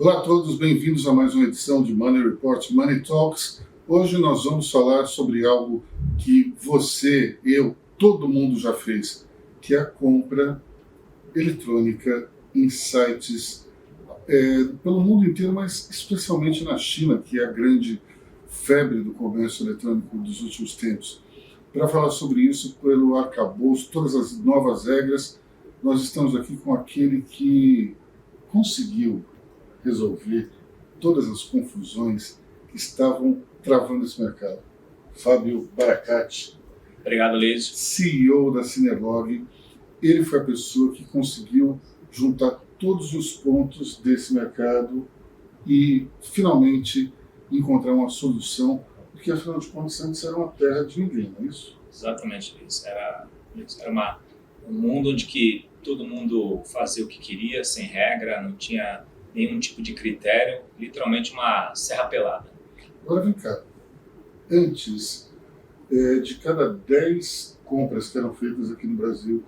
Olá a todos, bem-vindos a mais uma edição de Money Report Money Talks. Hoje nós vamos falar sobre algo que você, eu, todo mundo já fez, que é a compra eletrônica em sites pelo mundo inteiro, mas especialmente na China, que é a grande febre do comércio eletrônico dos últimos tempos. Para falar sobre isso, pelo arcabouço, todas as novas regras, nós estamos aqui com aquele que conseguiu resolver todas as confusões que estavam travando esse mercado. Fábio Baracate. Obrigado, Luiz. CEO da Cinerlog. Ele foi a pessoa que conseguiu juntar todos os pontos desse mercado e finalmente encontrar uma solução, porque afinal de contas antes era uma terra de ninguém, não é isso? Exatamente, Luiz. Era um mundo onde que todo mundo fazia o que queria, sem regra, não tinha nenhum tipo de critério, literalmente uma serra pelada. Agora vem cá, antes de cada 10 compras que eram feitas aqui no Brasil,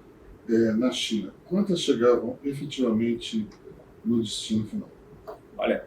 na China, quantas chegavam efetivamente no destino final? Olha,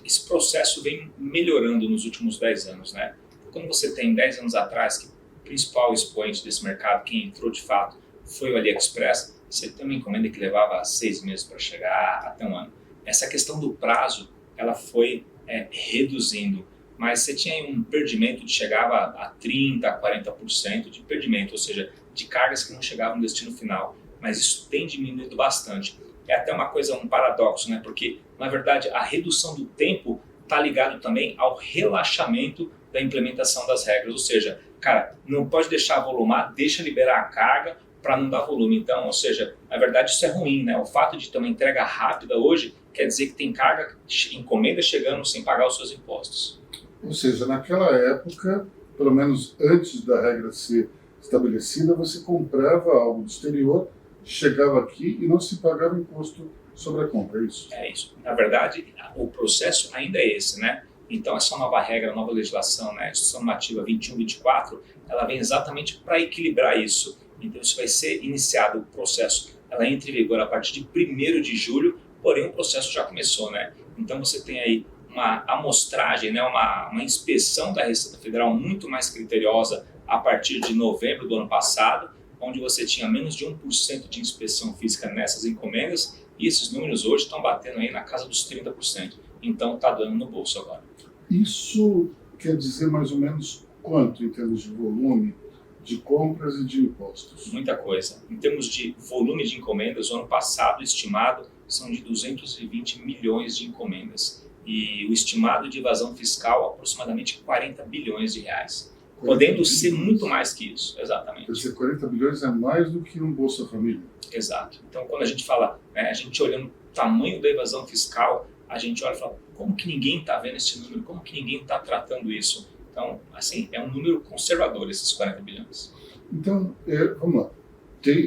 esse processo vem melhorando nos últimos 10 anos, né? Quando você tem 10 anos atrás, que o principal expoente desse mercado, quem entrou de fato, foi o AliExpress, você tem uma encomenda que levava 6 meses para chegar, até um ano. Essa questão do prazo, ela foi reduzindo, mas você tinha um perdimento que chegava a 30%, 40% de perdimento, ou seja, de cargas que não chegavam no destino final, mas isso tem diminuído bastante. É até uma coisa, um paradoxo, né? Porque, na verdade, a redução do tempo está ligado também ao relaxamento da implementação das regras, ou seja, cara, não pode deixar volumar, deixa liberar a carga para não dar volume. Então, ou seja, na verdade isso é ruim, né? O fato de ter uma entrega rápida hoje quer dizer que tem carga, encomenda chegando sem pagar os seus impostos. Ou seja, naquela época, pelo menos antes da regra ser estabelecida, você comprava algo do exterior, chegava aqui e não se pagava imposto sobre a compra, é isso? É isso. Na verdade, o processo ainda é esse, né? Então, essa nova regra, nova legislação, né, a Instituição Normativa 21/24, ela vem exatamente para equilibrar isso. Então, isso vai ser iniciado, o processo, ela entra em vigor a partir de 1º de julho, porém o processo já começou, né? Então, você tem aí uma amostragem, né, uma inspeção da Receita Federal muito mais criteriosa a partir de novembro do ano passado, onde você tinha menos de 1% de inspeção física nessas encomendas, e esses números hoje estão batendo aí na casa dos 30%. Então, está dando no bolso agora. Isso quer dizer mais ou menos quanto em termos de volume de compras e de impostos? Muita coisa. Em termos de volume de encomendas, o ano passado estimado são de 220 milhões de encomendas. E o estimado de evasão fiscal aproximadamente 40 bilhões de reais. Podendo ser muito mais que isso, exatamente. Quer dizer, 40 bilhões é mais do que um Bolsa Família. Exato. Então, quando a gente fala, né, a gente olhando o tamanho da evasão fiscal, a gente olha e fala, como que ninguém está vendo esse número? Como que ninguém está tratando isso? Então, assim, é um número conservador, esses 40 bilhões. Então, vamos lá.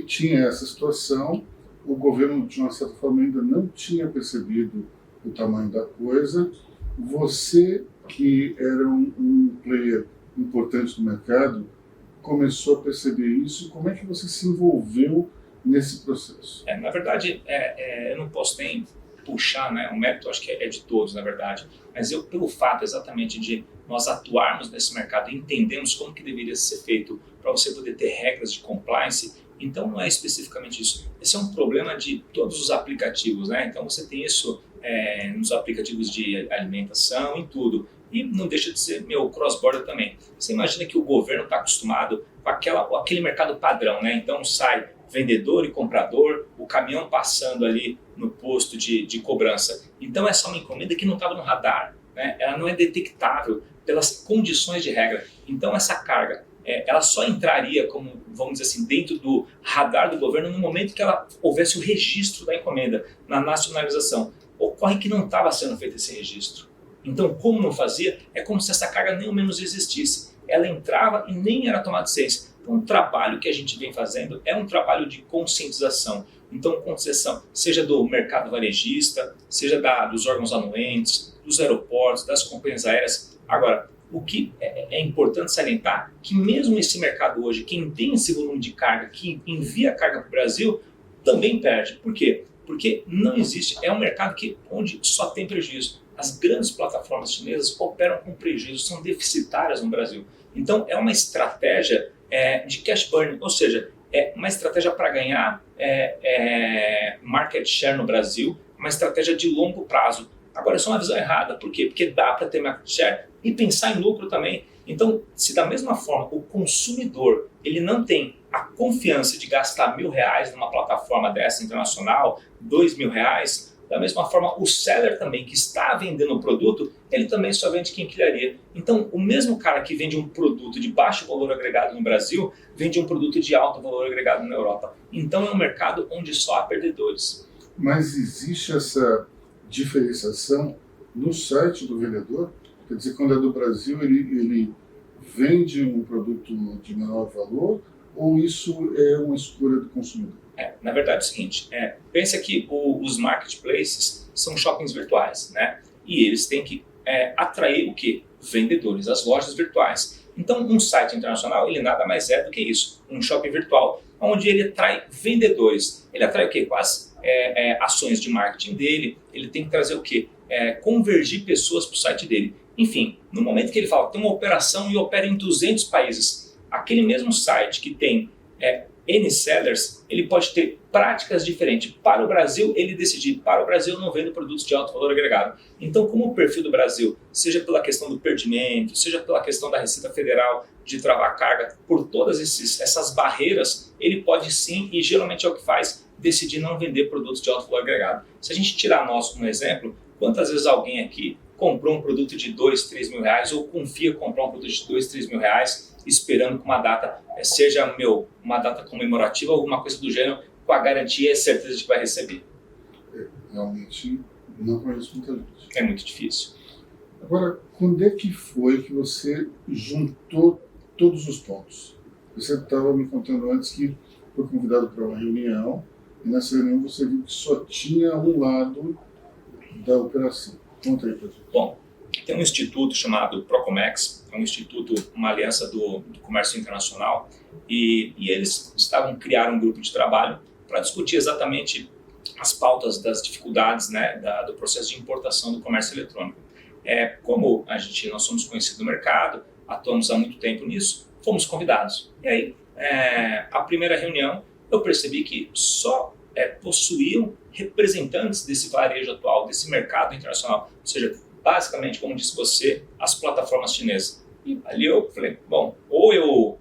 Tinha essa situação, o governo, de uma certa forma, ainda não tinha percebido o tamanho da coisa. Você, que era um player importante no mercado, começou a perceber isso. Como é que você se envolveu nesse processo? Na verdade, eu não posso nem puxar, né? O mérito acho que é de todos, na verdade. Mas eu, pelo fato exatamente de nós atuarmos nesse mercado e entendermos como que deveria ser feito para você poder ter regras de compliance, então não é especificamente isso. Esse é um problema de todos os aplicativos, né? Então você tem isso nos aplicativos de alimentação, em tudo. E não deixa de ser cross-border também. Você imagina que o governo está acostumado com aquele mercado padrão, né? Então sai vendedor e comprador, o caminhão passando ali no posto de cobrança. Então essa é uma encomenda que não estava no radar, né? Ela não é detectável pelas condições de regra. Então essa carga, ela só entraria como, vamos dizer assim, dentro do radar do governo no momento que ela houvesse o registro da encomenda, na nacionalização. Ocorre que não estava sendo feito esse registro. Então, como não fazia, é como se essa carga nem ao menos existisse. Ela entrava e nem era tomada ciência. Então, o trabalho que a gente vem fazendo é um trabalho de conscientização. Então, conscientização, seja do mercado varejista, seja dos órgãos anuentes, dos aeroportos, das companhias aéreas. Agora, o que é importante salientar que mesmo esse mercado hoje, quem tem esse volume de carga, que envia carga para o Brasil, também perde. Por quê? Porque não existe, é um mercado onde só tem prejuízo. As grandes plataformas chinesas operam com prejuízo, são deficitárias no Brasil. Então, é uma estratégia de cash burn, ou seja, é uma estratégia para ganhar market share no Brasil, uma estratégia de longo prazo. Agora, isso é uma visão errada. Por quê? Porque dá para ter market share e pensar em lucro também. Então, se da mesma forma o consumidor ele não tem a confiança de gastar R$1.000 numa plataforma dessa internacional, R$2.000, da mesma forma o seller também que está vendendo o produto, ele também só vende quinquilharia. Então, o mesmo cara que vende um produto de baixo valor agregado no Brasil, vende um produto de alto valor agregado na Europa. Então, é um mercado onde só há perdedores. Mas existe essa diferenciação no site do vendedor? Quer dizer, quando é do Brasil, ele vende um produto de menor valor, ou isso é uma escolha do consumidor? Na verdade é o seguinte, pensa que os marketplaces são shoppings virtuais, né? E eles têm que atrair o quê? Vendedores, as lojas virtuais. Então, um site internacional, ele nada mais é do que isso, um shopping virtual, onde ele atrai vendedores. Ele atrai o quê? Com as ações de marketing dele, ele tem que trazer o quê? Convergir pessoas para o site dele. Enfim, no momento que ele fala, tem uma operação e opera em 200 países, aquele mesmo site que tem N sellers, ele pode ter práticas diferentes. Para o Brasil, ele decidir, para o Brasil eu não vendo produtos de alto valor agregado. Então, como o perfil do Brasil, seja pela questão do perdimento, seja pela questão da Receita Federal de travar carga, por todas essas barreiras, ele pode sim, e geralmente é o que faz, decidir não vender produtos de alto valor agregado. Se a gente tirar nós como exemplo, quantas vezes alguém aqui comprou um produto de R$2, R$3.000 ou confia comprar um produto de R$2, R$3.000 esperando que uma data seja uma data comemorativa ou alguma coisa do gênero, com a garantia e a certeza de que vai receber. Realmente não conheço muita gente. É muito difícil. Agora, quando é que foi que você juntou todos os pontos? Você estava me contando antes que foi convidado para uma reunião e nessa reunião você viu que só tinha um lado da operação. Conta aí para gente. Bom, tem um instituto chamado Procomex, é um instituto, uma aliança do comércio internacional, e eles criaram um grupo de trabalho para discutir exatamente as pautas das dificuldades, né, do processo de importação do comércio eletrônico. Como nós somos conhecidos no mercado, atuamos há muito tempo nisso, fomos convidados. E aí, a primeira reunião, eu percebi que só possuíam representantes desse varejo atual, desse mercado internacional, ou seja, basicamente, como disse você, as plataformas chinesas. E ali eu falei, bom, ou eu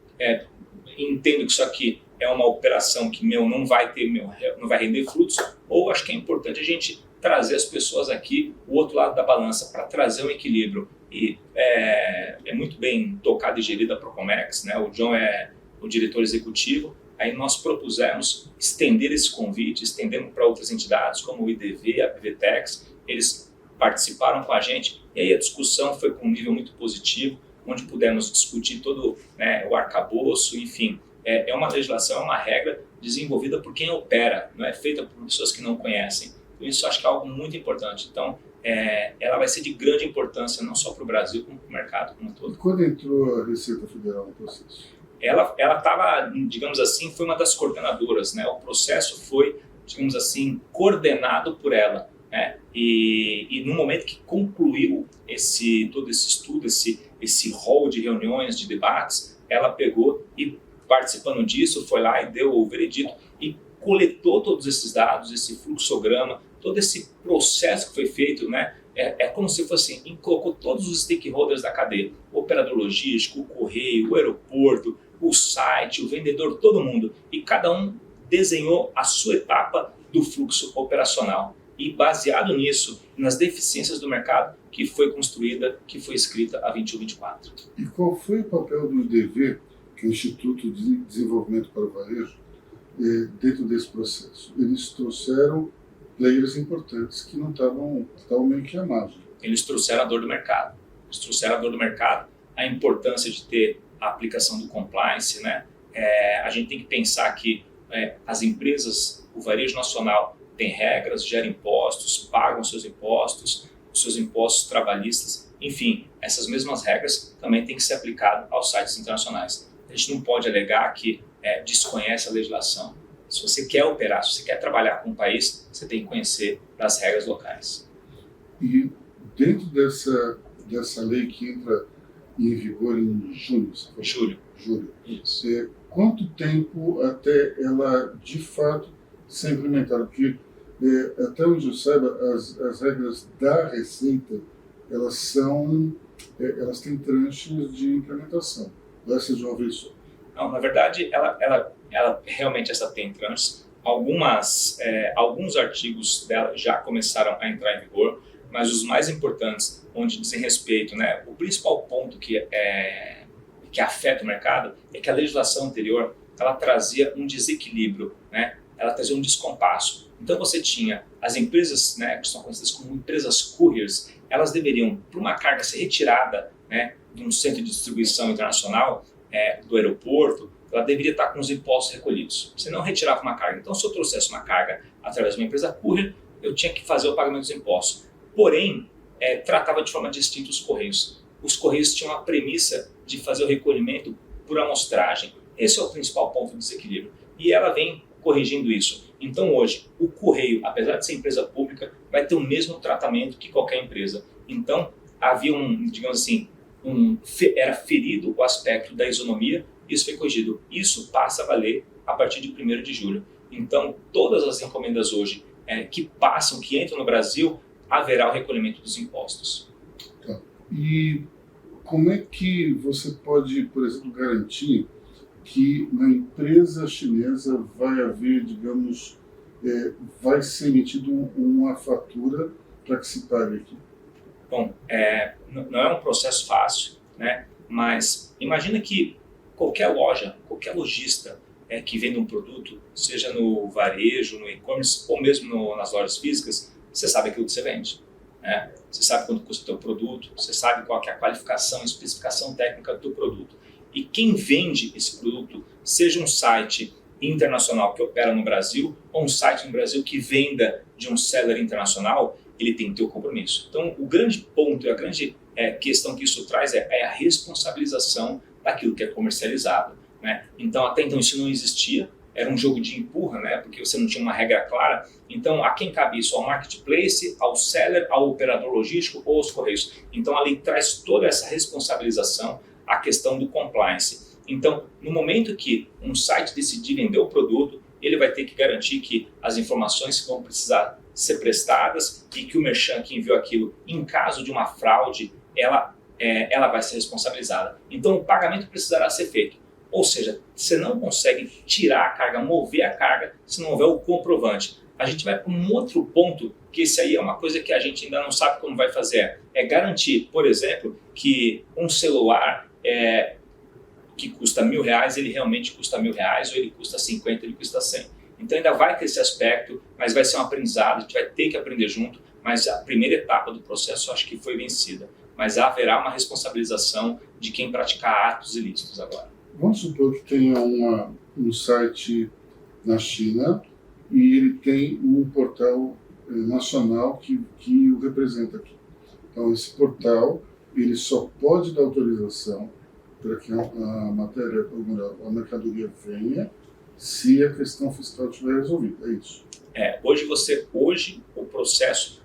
entendo que isso aqui é uma operação que não vai render frutos, ou acho que é importante a gente trazer as pessoas aqui, o outro lado da balança, para trazer um equilíbrio. E é muito bem tocado e gerido a Procomex, né? O John é o diretor executivo. Aí nós propusemos estender esse convite, estendemos para outras entidades, como o IDV, a PVTEX, eles participaram com a gente, e aí a discussão foi com um nível muito positivo, onde pudemos discutir todo o arcabouço, enfim. É uma legislação, é uma regra desenvolvida por quem opera, não é feita por pessoas que não conhecem. Então, isso acho que é algo muito importante. Então, ela vai ser de grande importância, não só para o Brasil, como para o mercado como um todo. E quando entrou a Receita Federal no processo? Ela estava, digamos assim, foi uma das coordenadoras, né? O processo foi, digamos assim, coordenado por ela. E no momento que concluiu todo esse estudo, esse rol de reuniões, de debates, ela pegou e, participando disso, foi lá e deu o veredito e coletou todos esses dados, esse fluxograma, todo esse processo que foi feito, né? É como se fosse assim, colocou todos os stakeholders da cadeia, o operador logístico, o correio, o aeroporto, o site, o vendedor, todo mundo. E cada um desenhou a sua etapa do fluxo operacional. E baseado nisso, nas deficiências do mercado, que foi construída, que foi escrita a 2124. E qual foi o papel do IDV, que é o Instituto de Desenvolvimento para o Varejo, dentro desse processo? Eles trouxeram players importantes que não estavam meio que à margem. Eles trouxeram a dor do mercado. A importância de ter a aplicação do compliance, né? A gente tem que pensar que as empresas, o varejo nacional, tem regras, gera impostos, pagam seus impostos trabalhistas, enfim, essas mesmas regras também têm que ser aplicadas aos sites internacionais. A gente não pode alegar que desconhece a legislação. Se você quer operar, se você quer trabalhar com o país, você tem que conhecer das regras locais. E dentro dessa lei que entra em vigor em junho, você falou? Julho. Isso. Quanto tempo até ela, de fato, ser implementada? Porque, até onde eu saiba, as regras da Receita, elas têm tranches de implementação. Vai ser de uma vez só. Não, na verdade, ela realmente tem tranches. Alguns artigos dela já começaram a entrar em vigor, mas os mais importantes, onde dizem respeito, né, o principal ponto que afeta o mercado é que a legislação anterior ela trazia um desequilíbrio, né, ela trazia um descompasso. Então você tinha as empresas, né, que são conhecidas como empresas couriers, elas deveriam, para uma carga ser retirada, né, de um centro de distribuição internacional, do aeroporto, ela deveria estar com os impostos recolhidos. Você não retirava uma carga. Então, se eu trouxesse uma carga através de uma empresa courier, eu tinha que fazer o pagamento dos impostos. Porém, tratava de forma distinta os Correios. Os Correios tinham a premissa de fazer o recolhimento por amostragem. Esse é o principal ponto de desequilíbrio. E ela vem corrigindo isso. Então, hoje, o Correio, apesar de ser empresa pública, vai ter o mesmo tratamento que qualquer empresa. Então, havia digamos assim, era ferido o aspecto da isonomia, isso foi corrigido. Isso passa a valer a partir de 1º de julho. Então, todas as encomendas hoje que entram no Brasil, haverá o recolhimento dos impostos. Tá. E como é que você pode, por exemplo, garantir que na empresa chinesa vai haver, digamos, vai ser emitida uma fatura para que se pague aqui? Bom, não é um processo fácil, né? Mas imagina que qualquer loja, qualquer lojista que vende um produto, seja no varejo, no e-commerce ou mesmo nas lojas físicas, você sabe aquilo que você vende, né? Você sabe quanto custa o teu produto, você sabe qual que é a qualificação, a especificação técnica do teu produto. E quem vende esse produto, seja um site internacional que opera no Brasil ou um site no Brasil que venda de um seller internacional, ele tem que ter o compromisso. Então, o grande ponto e a grande questão que isso traz é a responsabilização daquilo que é comercializado, né? Então, até então isso não existia, era um jogo de empurra, né? Porque você não tinha uma regra clara. Então, a quem cabe isso? Ao marketplace, ao seller, ao operador logístico ou aos correios. Então, a lei traz toda essa responsabilização, a questão do compliance. Então, no momento que um site decidir vender o produto, ele vai ter que garantir que as informações que vão precisar ser prestadas e que o merchant que enviou aquilo, em caso de uma fraude, ela vai ser responsabilizada. Então, o pagamento precisará ser feito. Ou seja, você não consegue tirar a carga, mover a carga, se não houver o comprovante. A gente vai para um outro ponto, que esse aí é uma coisa que a gente ainda não sabe como vai fazer. É garantir, por exemplo, que um celular que custa R$1.000, ele realmente custa R$1.000, ou ele custa 50, ele custa 100. Então ainda vai ter esse aspecto, mas vai ser um aprendizado, a gente vai ter que aprender junto, mas a primeira etapa do processo eu acho que foi vencida. Mas haverá uma responsabilização de quem praticar atos ilícitos agora. Vamos supor que tenha um site na China e ele tem um portal nacional que o representa aqui. Então esse portal ele só pode dar autorização para que a matéria, ou melhor, a mercadoria venha se a questão fiscal estiver resolvida, é isso? Hoje o processo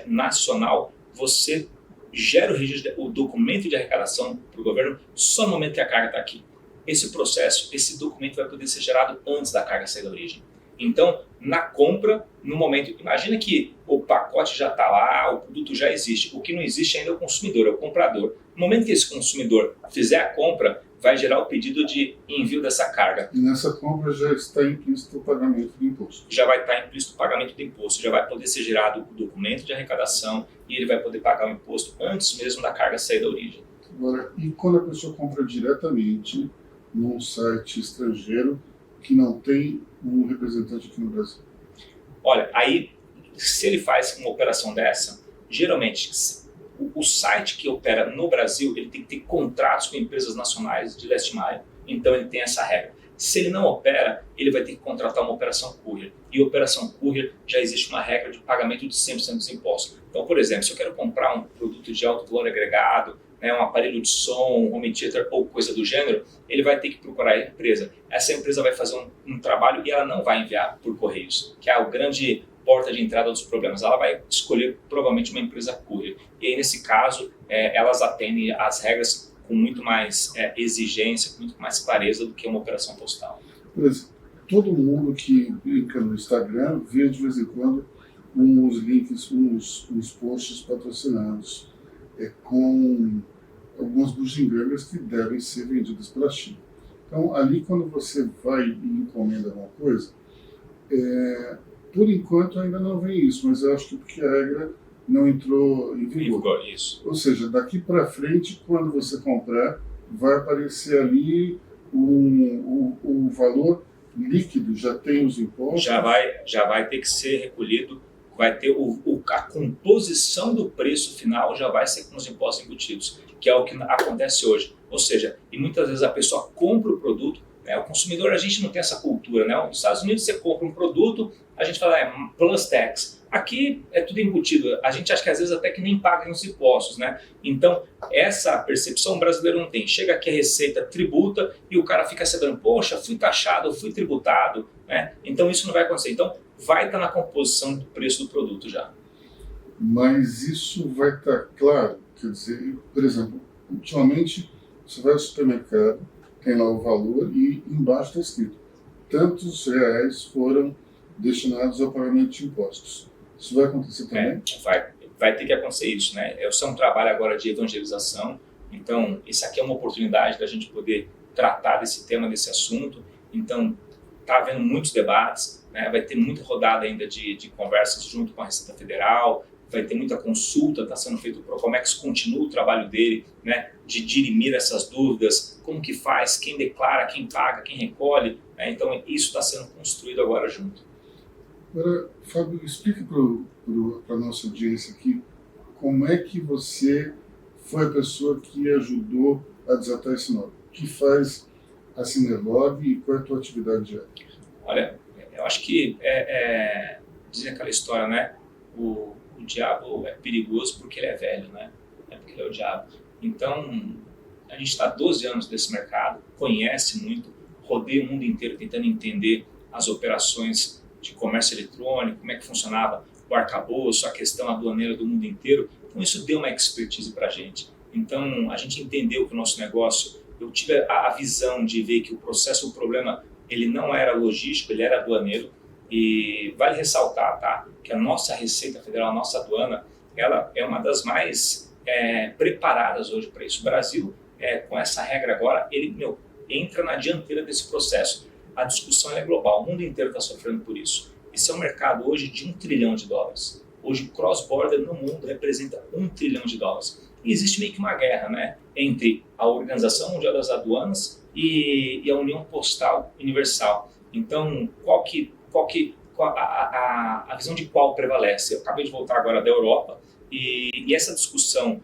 nacional, você gera o documento de arrecadação para o governo só no momento que a carga está aqui. Esse documento vai poder ser gerado antes da carga sair da origem. Então, na compra, no momento, imagina que o pacote já está lá, o produto já existe. O que não existe ainda é o consumidor, é o comprador. No momento que esse consumidor fizer a compra, vai gerar o pedido de envio dessa carga. E nessa compra já está implícito o pagamento do imposto. Já vai estar implícito o pagamento do imposto, já vai poder ser gerado o documento de arrecadação e ele vai poder pagar o imposto antes mesmo da carga sair da origem. Agora, e quando a pessoa compra diretamente num site estrangeiro que não tem um representante aqui no Brasil? Olha, aí, se ele faz uma operação dessa, geralmente o site que opera no Brasil, ele tem que ter contratos com empresas nacionais de last mile, então ele tem essa regra. Se ele não opera, ele vai ter que contratar uma operação courier. E operação courier já existe uma regra de pagamento de 100% dos impostos. Então, por exemplo, se eu quero comprar um produto de alto valor agregado, né, um aparelho de som, um home theater ou coisa do gênero, ele vai ter que procurar a empresa. Essa empresa vai fazer um trabalho e ela não vai enviar por correios, que é a grande porta de entrada dos problemas. Ela vai escolher provavelmente uma empresa courier. E aí, nesse caso, elas atendem às regras com muito mais exigência, com muito mais clareza do que uma operação postal. Por exemplo, todo mundo que clica no Instagram vê de vez em quando uns links, uns posts patrocinados com algumas bugigangas que devem ser vendidas pela China. Então, ali quando você vai e encomenda alguma coisa, por enquanto ainda não vem isso, mas eu acho que porque a regra não entrou em vigor. Isso. Ou seja, daqui para frente, quando você comprar, vai aparecer ali o valor líquido, já tem os impostos? Já vai ter que ser recolhido, vai ter a composição do preço final já vai ser com os impostos embutidos, que é o que acontece hoje. Ou seja, e muitas vezes a pessoa compra o produto, né, o consumidor, a gente não tem essa cultura, né? Nos Estados Unidos você compra um produto, a gente fala plus tax. Aqui é tudo embutido, a gente acha que às vezes até que nem paga nos impostos, né? Então, essa percepção o brasileiro não tem. Chega aqui a Receita, tributa e o cara fica sabendo, poxa, fui taxado, fui tributado, né? Então isso não vai acontecer. Então, vai estar na composição do preço do produto já. Mas isso vai estar claro, quer dizer, por exemplo, ultimamente você vai ao supermercado, tem lá o valor e embaixo está escrito tantos reais foram destinados ao pagamento de impostos. Isso vai acontecer também? Vai ter que acontecer isso, né? Esse é um trabalho agora de evangelização, então isso aqui é uma oportunidade da gente poder tratar desse tema, desse assunto. Então, está havendo muitos debates, né? Vai ter muita rodada ainda de conversas junto com a Receita Federal, vai ter muita consulta, está sendo feito para o Procomex, continua o trabalho dele, né, de dirimir essas dúvidas, como que faz, quem declara, quem paga, quem recolhe, né? Então isso está sendo construído agora junto. Agora, Fábio, explica para a nossa audiência aqui como é que você foi a pessoa que ajudou a desatar esse nó. O que faz a Cinerlog e qual é a tua atividade diária? Olha, eu acho que dizem aquela história, né? O diabo é perigoso porque ele é velho, né? É porque ele é o diabo. Então, a gente está há 12 anos nesse mercado, conhece muito, rodeia o mundo inteiro tentando entender as operações de comércio eletrônico, como é que funcionava o arcabouço, a questão aduaneira do mundo inteiro. Então, isso deu uma expertise para a gente. Então, a gente entendeu que o nosso negócio, eu tive a visão de ver que o processo, o problema, ele não era logístico, ele era aduaneiro. E vale ressaltar, tá, que a nossa Receita Federal, a nossa aduana, ela é uma das mais preparadas hoje para isso. O Brasil, com essa regra agora, ele entra na dianteira desse processo. A discussão é global, o mundo inteiro está sofrendo por isso. Esse é um mercado hoje de $1 trilhão. Hoje o cross-border no mundo representa $1 trilhão. E existe meio que uma guerra, né, entre a Organização Mundial das Aduanas e a União Postal Universal. Então, a visão de qual prevalece? Eu acabei de voltar agora da Europa e essa discussão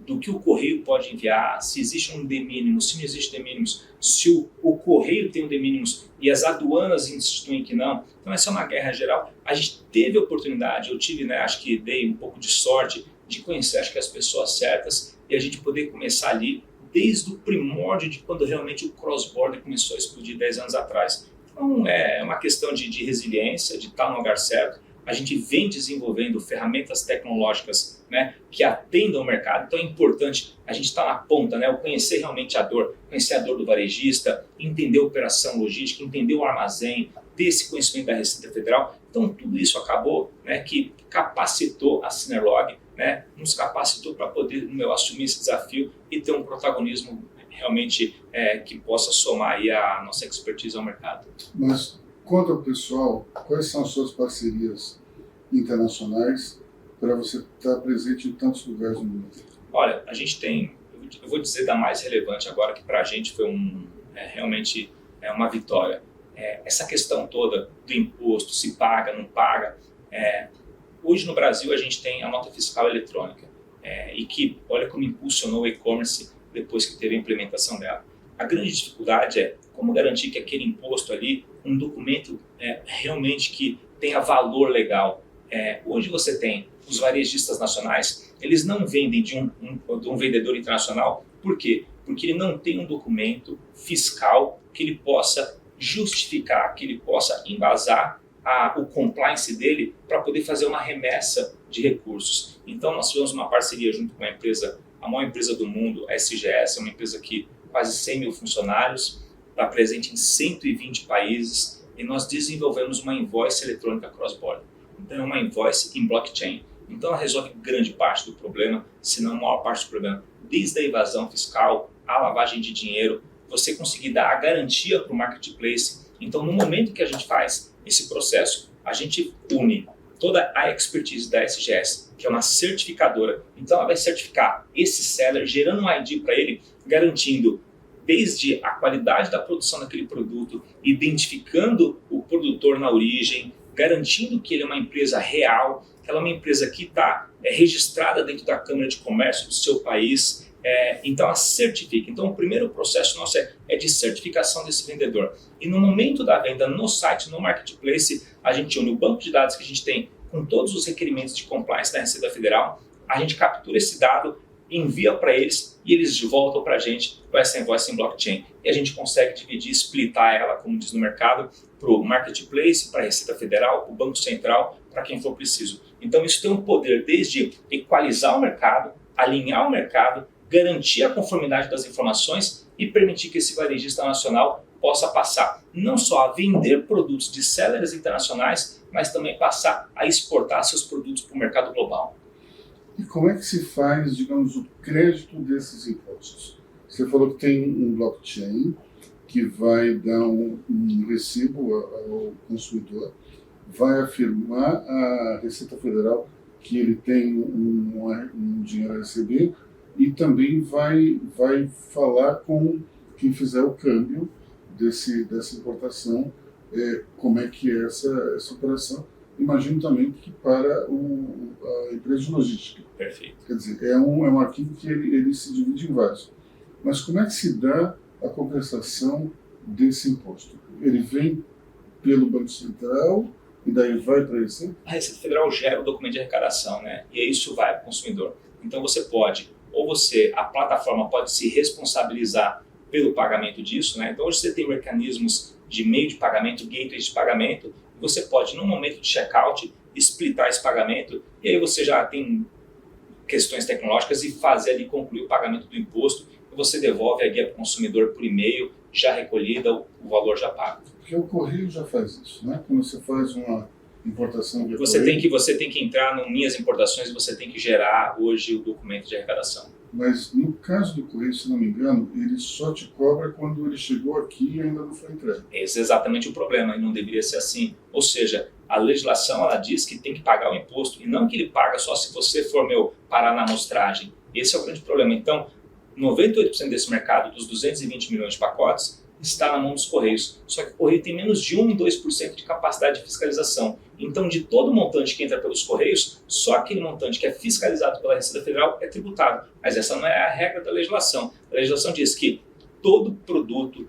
do que o correio pode enviar, se existe um de minimis, se não existe de minimis, se o correio tem um de minimis e as aduanas instituem que não. Então essa é uma guerra geral. A gente teve a oportunidade, eu tive, né, acho que dei um pouco de sorte de conhecer, acho que as pessoas certas e a gente poder começar ali desde o primórdio de quando realmente o cross-border começou a explodir 10 anos atrás. Então é uma questão de resiliência, de estar no lugar certo. A gente vem desenvolvendo ferramentas tecnológicas, né, que atendam o mercado. Então é importante a gente estar na ponta, né, conhecer realmente a dor, conhecer a dor do varejista, entender a operação logística, entender o armazém, ter esse conhecimento da Receita Federal. Então tudo isso acabou, né, que capacitou a Cinerlog, né, nos capacitou para poder assumir esse desafio e ter um protagonismo realmente que possa somar aí a nossa expertise ao mercado. Mas conta ao pessoal quais são as suas parcerias internacionais para você estar presente em tantos lugares no mundo. Olha, a gente tem, eu vou dizer da mais relevante agora, que para a gente foi realmente uma vitória. Essa questão toda do imposto, se paga, não paga. Hoje no Brasil a gente tem a nota fiscal eletrônica e que, olha como impulsionou o e-commerce depois que teve a implementação dela. A grande dificuldade é como garantir que aquele imposto ali, um documento realmente que tenha valor legal. Hoje você tem os varejistas nacionais, eles não vendem de um vendedor internacional. Por quê? Porque ele não tem um documento fiscal que ele possa justificar, que ele possa embasar o compliance dele para poder fazer uma remessa de recursos. Então nós tivemos uma parceria junto com a empresa, a maior empresa do mundo, a SGS, uma empresa que quase 100 mil funcionários, está presente em 120 países, e nós desenvolvemos uma invoice eletrônica cross-border. Então é uma invoice em blockchain. Então ela resolve grande parte do problema, se não a maior parte do problema, desde a evasão fiscal, a lavagem de dinheiro, você conseguir dar a garantia para o marketplace. Então no momento que a gente faz esse processo, a gente une toda a expertise da SGS, que é uma certificadora. Então ela vai certificar esse seller, gerando um ID para ele, garantindo desde a qualidade da produção daquele produto, identificando o produtor na origem, garantindo que ele é uma empresa real, que ela é uma empresa que está registrada dentro da Câmara de Comércio do seu país. Então ela certifica. Então o primeiro processo nosso é de certificação desse vendedor. E no momento da venda no site, no marketplace, a gente une o banco de dados que a gente tem com todos os requerimentos de compliance da Receita Federal, a gente captura esse dado, envia para eles e eles voltam para a gente com essa invoice em blockchain. E a gente consegue dividir, splitar ela, como diz no mercado, para o marketplace, para a Receita Federal, para o Banco Central, para quem for preciso. Então isso tem um poder desde equalizar o mercado, alinhar o mercado, garantir a conformidade das informações e permitir que esse varejista nacional possa passar não só a vender produtos de sellers internacionais, mas também passar a exportar seus produtos para o mercado global. E como é que se faz, digamos, o crédito desses impostos? Você falou que tem um blockchain que vai dar um recibo ao consumidor, vai afirmar à Receita Federal que ele tem um dinheiro a receber e também vai falar com quem fizer o câmbio dessa importação, como é que é essa operação. Imagino também que para a empresa de logística. Perfeito. Quer dizer, é um arquivo que ele se divide em vários. Mas como é que se dá a compensação desse imposto? Ele vem pelo Banco Central e daí vai para a Receita? A Receita Federal gera o documento de arrecadação, né? E isso vai para o consumidor. Então você pode, a plataforma pode se responsabilizar pelo pagamento disso, né? Então hoje você tem mecanismos de meio de pagamento, gateways de pagamento. Você pode, no momento de checkout, splitar esse pagamento e aí você já tem questões tecnológicas e fazer ali concluir o pagamento do imposto e você devolve a guia para o consumidor por e-mail, já recolhida, o valor já pago. Porque o Correio já faz isso, né? Quando você faz uma importação via você Correio... tem que entrar no Minhas Importações e você tem que gerar hoje o documento de arrecadação. Mas no caso do Correio, se não me engano, ele só te cobra quando ele chegou aqui e ainda não foi entregue. Esse é exatamente o problema, e não deveria ser assim. Ou seja, a legislação ela diz que tem que pagar o imposto, e não que ele paga só se você for parar na amostragem. Esse é o grande problema. Então, 98% desse mercado, dos 220 milhões de pacotes, está na mão dos Correios. Só que o Correio tem menos de 1 e 2% de capacidade de fiscalização. Então, de todo o montante que entra pelos Correios, só aquele montante que é fiscalizado pela Receita Federal é tributado. Mas essa não é a regra da legislação. A legislação diz que todo produto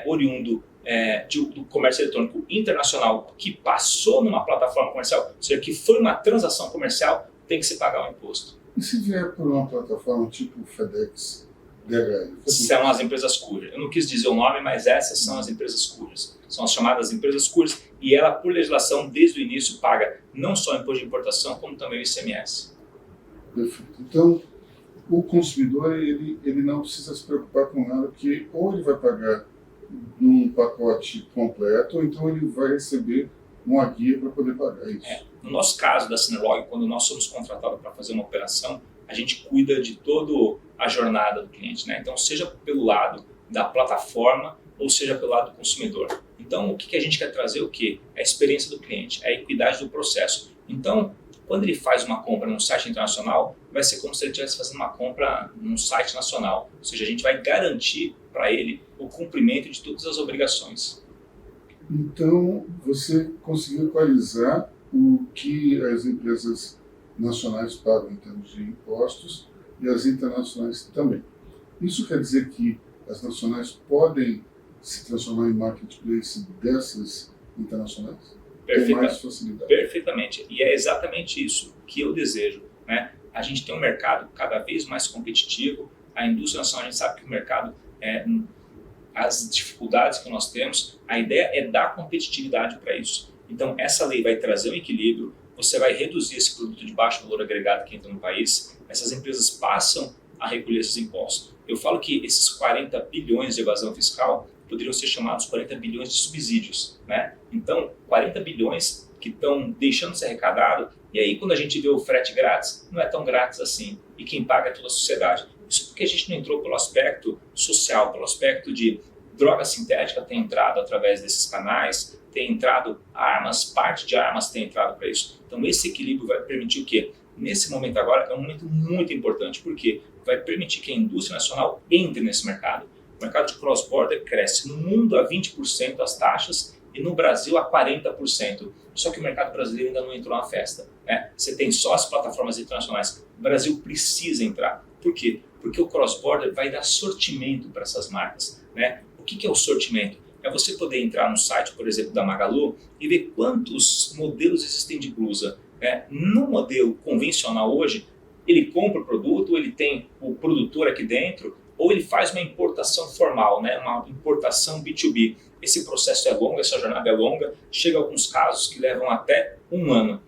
oriundo do comércio eletrônico internacional que passou numa plataforma comercial, ou seja, que foi uma transação comercial, tem que se pagar o imposto. E se vier por uma plataforma tipo FedEx, DHL? São as empresas cujas. Eu não quis dizer o nome, mas essas são as empresas cujas. São as chamadas empresas cujas e ela, por legislação, desde o início, paga não só o imposto de importação, como também o ICMS. Perfeito. Então, o consumidor ele não precisa se preocupar com nada, porque ou ele vai pagar num pacote completo, ou então ele vai receber uma guia para poder pagar isso. No nosso caso da Synerlog, quando nós somos contratados para fazer uma operação, a gente cuida de toda a jornada do cliente, né? Então, seja pelo lado da plataforma ou seja pelo lado do consumidor. Então, o que a gente quer trazer? O quê? A experiência do cliente, a equidade do processo. Então, quando ele faz uma compra num site internacional, vai ser como se ele estivesse fazendo uma compra num site nacional. Ou seja, a gente vai garantir para ele o cumprimento de todas as obrigações. Então, você conseguiu equalizar o que as empresas nacionais pagam em termos de impostos e as internacionais também. Isso quer dizer que as nacionais podem se transformar em marketplace dessas internacionais? tem mais facilidade. Perfeitamente. E é exatamente isso que eu desejo, né? A gente tem um mercado cada vez mais competitivo. A indústria nacional, a gente sabe que o mercado, as dificuldades que nós temos, a ideia é dar competitividade para isso. Então, essa lei vai trazer um equilíbrio, você vai reduzir esse produto de baixo valor agregado que entra no país, essas empresas passam a recolher esses impostos. Eu falo que esses 40 bilhões de evasão fiscal poderiam ser chamados 40 bilhões de subsídios, né? Então, 40 bilhões que estão deixando de ser arrecadado, e aí quando a gente vê o frete grátis, não é tão grátis assim, e quem paga é toda a sociedade. Isso porque a gente não entrou pelo aspecto social, pelo aspecto de droga sintética tem entrado através desses canais, tem entrado armas, parte de armas tem entrado para isso. Então esse equilíbrio vai permitir o quê? Nesse momento agora é um momento muito importante, porque vai permitir que a indústria nacional entre nesse mercado. O mercado de cross-border cresce no mundo a 20% as taxas e no Brasil a 40%. Só que o mercado brasileiro ainda não entrou na festa, né? Você tem só as plataformas internacionais. O Brasil precisa entrar. Por quê? Porque o cross-border vai dar sortimento para essas marcas, né? O que é o sortimento? É você poder entrar no site, por exemplo, da Magalu e ver quantos modelos existem de blusa, né? No modelo convencional hoje, ele compra o produto, ele tem o produtor aqui dentro, ou ele faz uma importação formal, né? Uma importação B2B. Esse processo é longo, essa jornada é longa, chega a alguns casos que levam até um ano.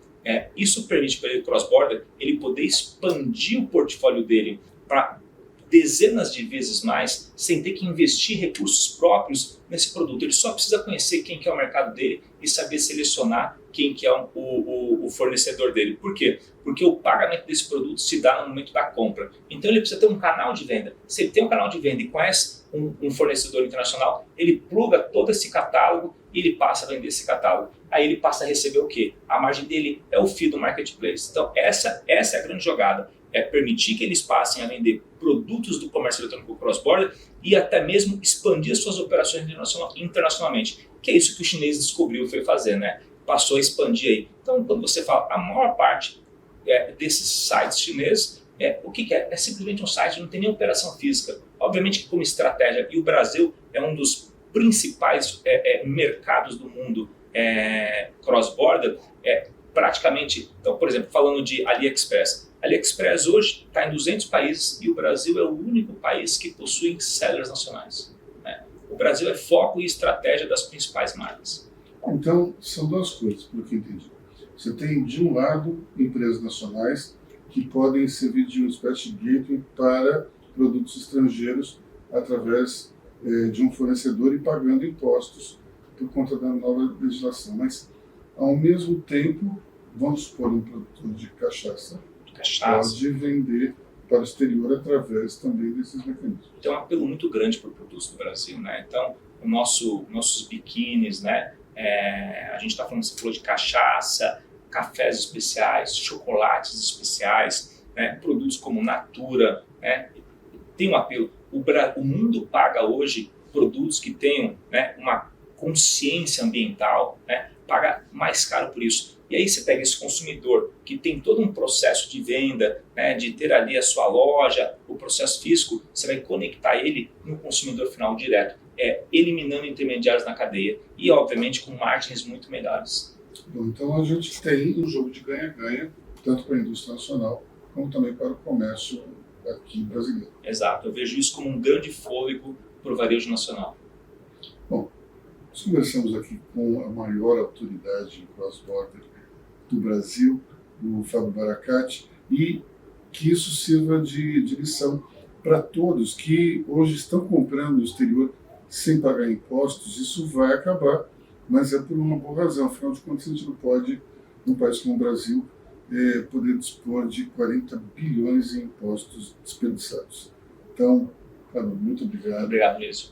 Isso permite para ele, cross-border, ele poder expandir o portfólio dele para dezenas de vezes mais, sem ter que investir recursos próprios nesse produto. Ele só precisa conhecer quem que é o mercado dele e saber selecionar quem que é o fornecedor dele. Por quê? Porque o pagamento desse produto se dá no momento da compra. Então ele precisa ter um canal de venda. Se ele tem um canal de venda e conhece um fornecedor internacional, ele pluga todo esse catálogo e ele passa a vender esse catálogo. Aí ele passa a receber o quê? A margem dele é o fee do marketplace. Então essa é a grande jogada. É permitir que eles passem a vender produtos do comércio eletrônico cross-border e até mesmo expandir suas operações internacionalmente, que é isso que o chinês descobriu e foi fazer, né? Passou a expandir aí. Então, quando você fala, a maior parte desses sites chineses, o que é? É simplesmente um site, não tem nem operação física. Obviamente que como estratégia, e o Brasil é um dos principais mercados do mundo cross-border, praticamente, então, por exemplo, falando de AliExpress. AliExpress hoje está em 200 países e o Brasil é o único país que possui sellers nacionais, né? O Brasil é foco e estratégia das principais marcas. Então, são duas coisas, pelo que entendi. Você tem, de um lado, empresas nacionais que podem servir de uma espécie de gateway para produtos estrangeiros através de um fornecedor e pagando impostos por conta da nova legislação. Mas, ao mesmo tempo, vamos supor, um produtor de cachaça pode vender para o exterior através também desses mecanismos. Tem um apelo muito grande para produtos do Brasil, né? Então, nossos biquínis, né? A gente está falando, você falou de cachaça, cafés especiais, chocolates especiais, né? Produtos como Natura, né? Tem um apelo. O mundo paga hoje produtos que tenham, né, uma consciência ambiental, né? Paga mais caro por isso. E aí você pega esse consumidor que tem todo um processo de venda, né, de ter ali a sua loja, o processo físico, você vai conectar ele no consumidor final direto, eliminando intermediários na cadeia e, obviamente, com margens muito melhores. Bom, então a gente tem um jogo de ganha-ganha, tanto para a indústria nacional, como também para o comércio aqui brasileiro. Exato, eu vejo isso como um grande fôlego para o varejo nacional. Bom, nós conversamos aqui com a maior autoridade em cross-border do Brasil, o Fábio Baracate, e que isso sirva de lição para todos que hoje estão comprando no exterior sem pagar impostos. Isso vai acabar, mas é por uma boa razão. Afinal de contas, a gente não pode, num país como o Brasil, poder dispor de 40 bilhões em impostos desperdiçados. Então, Fábio, muito obrigado. Obrigado mesmo.